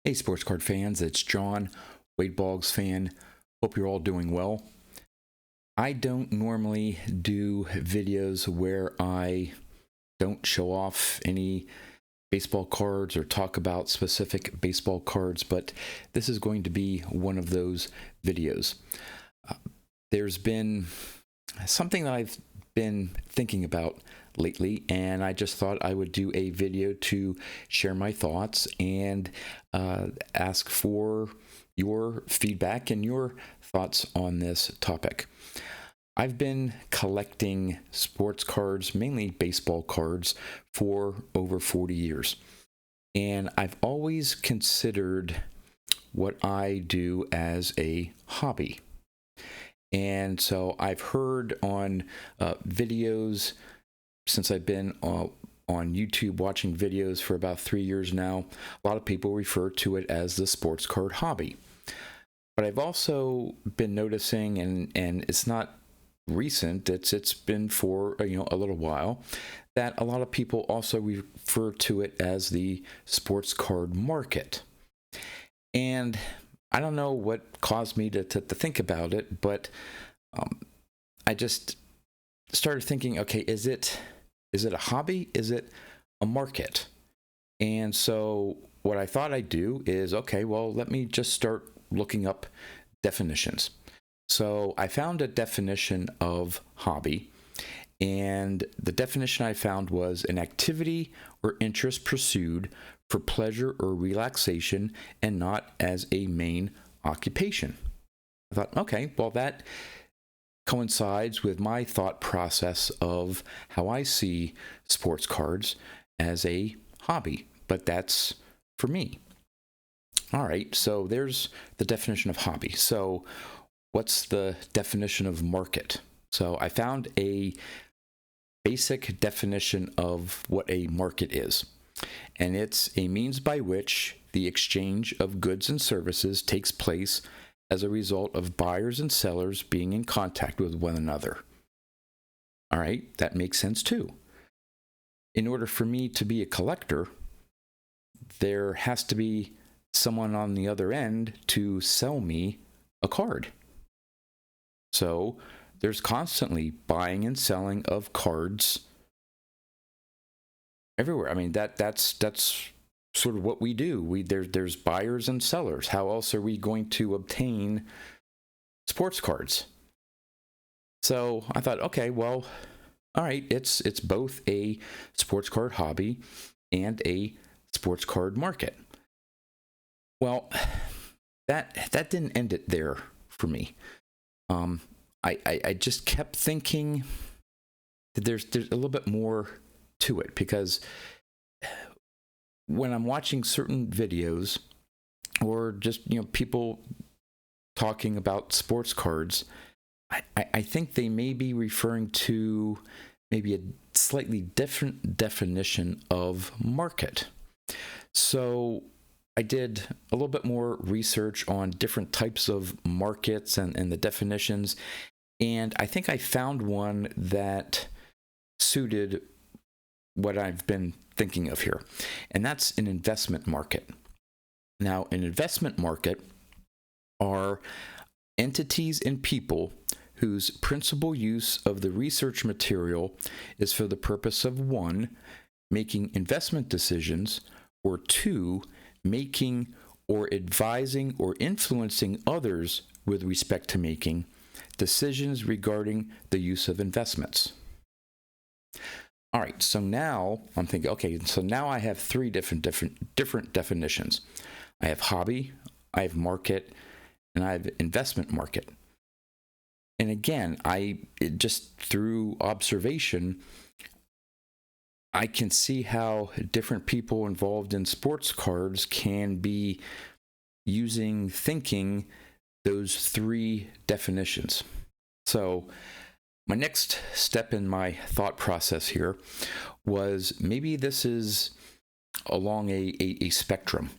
Hey, sports card fans, it's John, Boggs fan. Hope you're all doing well. I don't normally do videos where I don't show off any baseball cards or talk about specific baseball cards, but this is going to be one of those videos. There's been something that I've been thinking about lately, and I just thought I would do a video to share my thoughts and ask for your feedback and your thoughts on this topic. I've been collecting sports cards, mainly baseball cards, for over 40 years. And I've always considered what I do as a hobby. And so I've heard on videos since I've been on YouTube watching videos for about 3 years now. A lot of people refer to it as the sports card hobby. But I've also been noticing, and it's not recent, it's been for a little while, that a lot of people also refer to it as the sports card market. And I don't know what caused me to think about it, but I just started thinking, okay, is it a hobby? Is it a market? And so what I thought I'd do is, okay, well, let me just start looking up definitions. So I found a definition of hobby, and the definition I found was an activity or interest pursued for pleasure or relaxation and not as a main occupation. I thought, okay, well, that coincides with my thought process of how I see sports cards as a hobby, but that's for me. All right, so there's the definition of hobby. So what's the definition of market? So I found a basic definition of what a market is, and it's a means by which the exchange of goods and services takes place as a result of buyers and sellers being in contact with one another. All right, that makes sense too. In order for me to be a collector, there has to be someone on the other end to sell me a card. So there's constantly buying and selling of cards everywhere. I mean, that's sort of what we do. There's buyers and sellers. How else are we going to obtain sports cards? So I thought, okay, well, all right, it's both a sports card hobby and a sports card market. Well, that didn't end it there for me. I just kept thinking that there's a little bit more to it, because when I'm watching certain videos or just people talking about sports cards, I think they may be referring to maybe a slightly different definition of market. So I did a little bit more research on different types of markets and the definitions, and I think I found one that suited what I've been thinking of here, and that's an investment market. Now, an investment market are entities and people whose principal use of the research material is for the purpose of 1, making investment decisions, or 2, making or advising or influencing others with respect to making decisions regarding the use of investments. All right, so now I'm thinking, okay, so now I have 3 different definitions. I have hobby, I have market, and I have investment market. And again, just through observation, I can see how different people involved in sports cards can be thinking those 3 definitions. So my next step in my thought process here was maybe this is along a spectrum.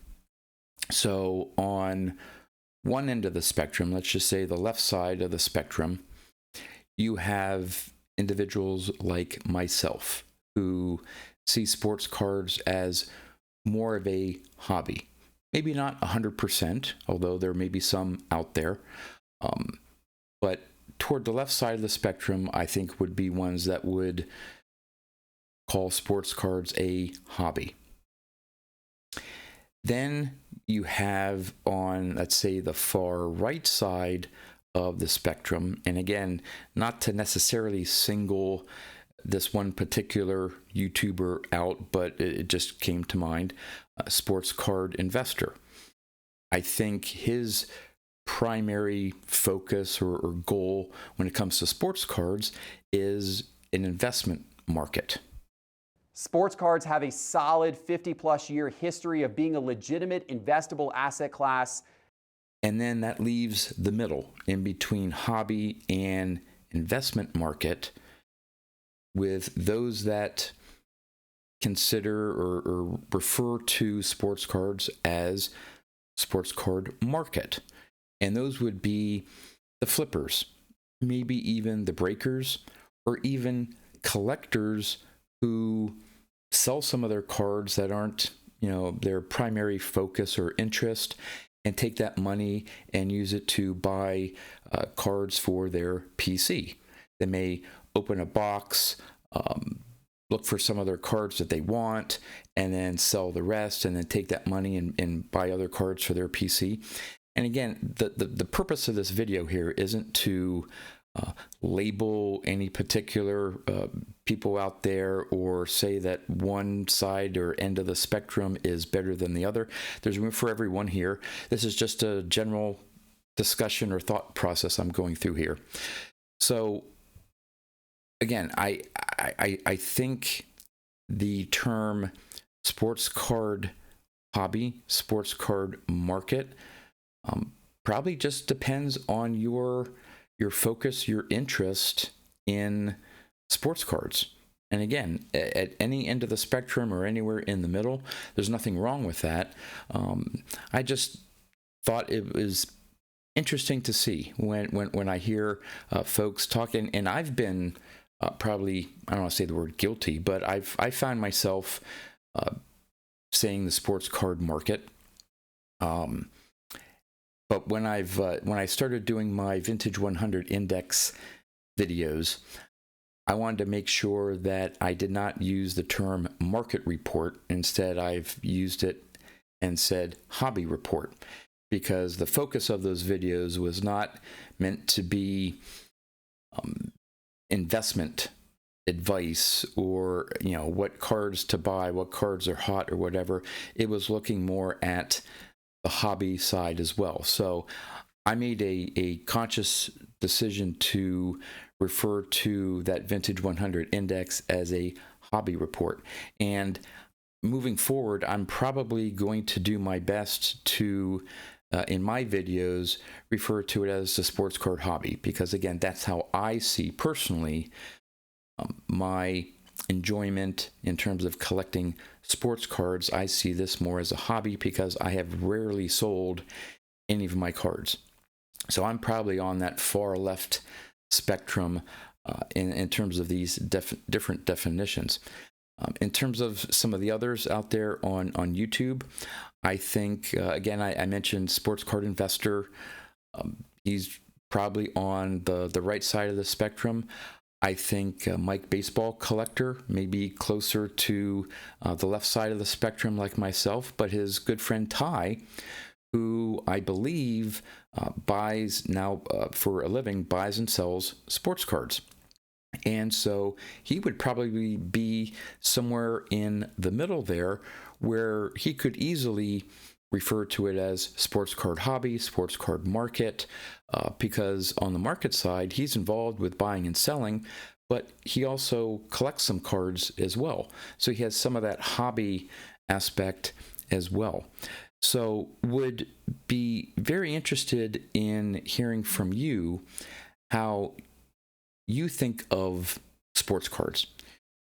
So on one end of the spectrum, let's just say the left side of the spectrum, you have individuals like myself who see sports cards as more of a hobby. Maybe not 100%, although there may be some out there. But toward the left side of the spectrum, I think would be ones that would call sports cards a hobby. Then you have on, let's say, the far right side of the spectrum, and again, not to necessarily single this one particular YouTuber out, but it just came to mind, sports card investor. I think his primary focus or goal when it comes to sports cards is an investment market. Sports cards have a solid 50-plus year history of being a legitimate investable asset class. And then that leaves the middle in between hobby and investment market, with those that consider or refer to sports cards as sports card market. And those would be the flippers, maybe even the breakers, or even collectors who sell some of their cards that aren't, their primary focus or interest, and take that money and use it to buy cards for their PC. They may open a box, look for some of their cards that they want, and then sell the rest, and then take that money and buy other cards for their PC. And again, the purpose of this video here isn't to label any particular people out there or say that one side or end of the spectrum is better than the other. There's room for everyone here. This is just a general discussion or thought process I'm going through here. So again, I think the term sports card hobby, sports card market, probably just depends on your focus, your interest in sports cards. And again, at any end of the spectrum or anywhere in the middle, there's nothing wrong with that. I just thought it was interesting to see when I hear folks talking, and I've been probably, I don't want to say the word guilty, but I found myself saying the sports card market. But when I started doing my Vintage 100 Index videos, I wanted to make sure that I did not use the term market report. Instead, I've used it and said hobby report, because the focus of those videos was not meant to be investment advice or what cards to buy, what cards are hot or whatever. It was looking more at the hobby side as well. So I made a conscious decision to refer to that Vintage 100 Index as a hobby report. And moving forward, I'm probably going to do my best to, in my videos, refer to it as the sports card hobby, because again, that's how I see personally my enjoyment in terms of collecting sports cards. I see this more as a hobby because I have rarely sold any of my cards. So I'm probably on that far left spectrum in terms of these different definitions. In terms of some of the others out there on YouTube, I think, again, I mentioned sports card investor. He's probably on the right side of the spectrum. I think Mike Baseball Collector may be closer to the left side of the spectrum like myself, but his good friend Ty, who I believe buys now for a living, buys and sells sports cards. And so he would probably be somewhere in the middle there, where he could easily refer to it as sports card hobby, sports card market, because on the market side, he's involved with buying and selling, but he also collects some cards as well. So he has some of that hobby aspect as well. So would be very interested in hearing from you how you think of sports cards.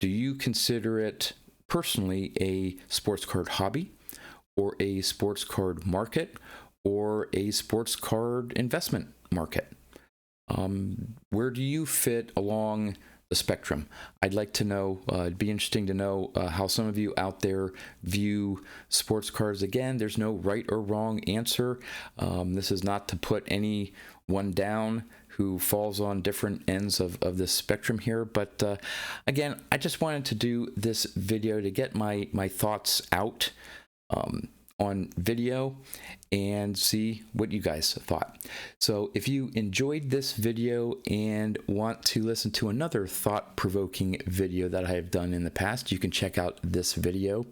Do you consider it personally a sports card hobby, or a sports card market, or a sports card investment market? Where do you fit along the spectrum. I'd like to know, it'd be interesting to know how some of you out there view sports cards. Again, there's no right or wrong answer. This is not to put anyone down who falls on different ends of this spectrum here. But again, I just wanted to do this video to get my thoughts out on video and see what you guys thought. So if you enjoyed this video and want to listen to another thought-provoking video that I have done in the past, you can check out this video.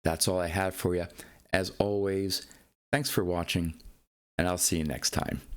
That's all I have for you. As always, thanks for watching, and I'll see you next time.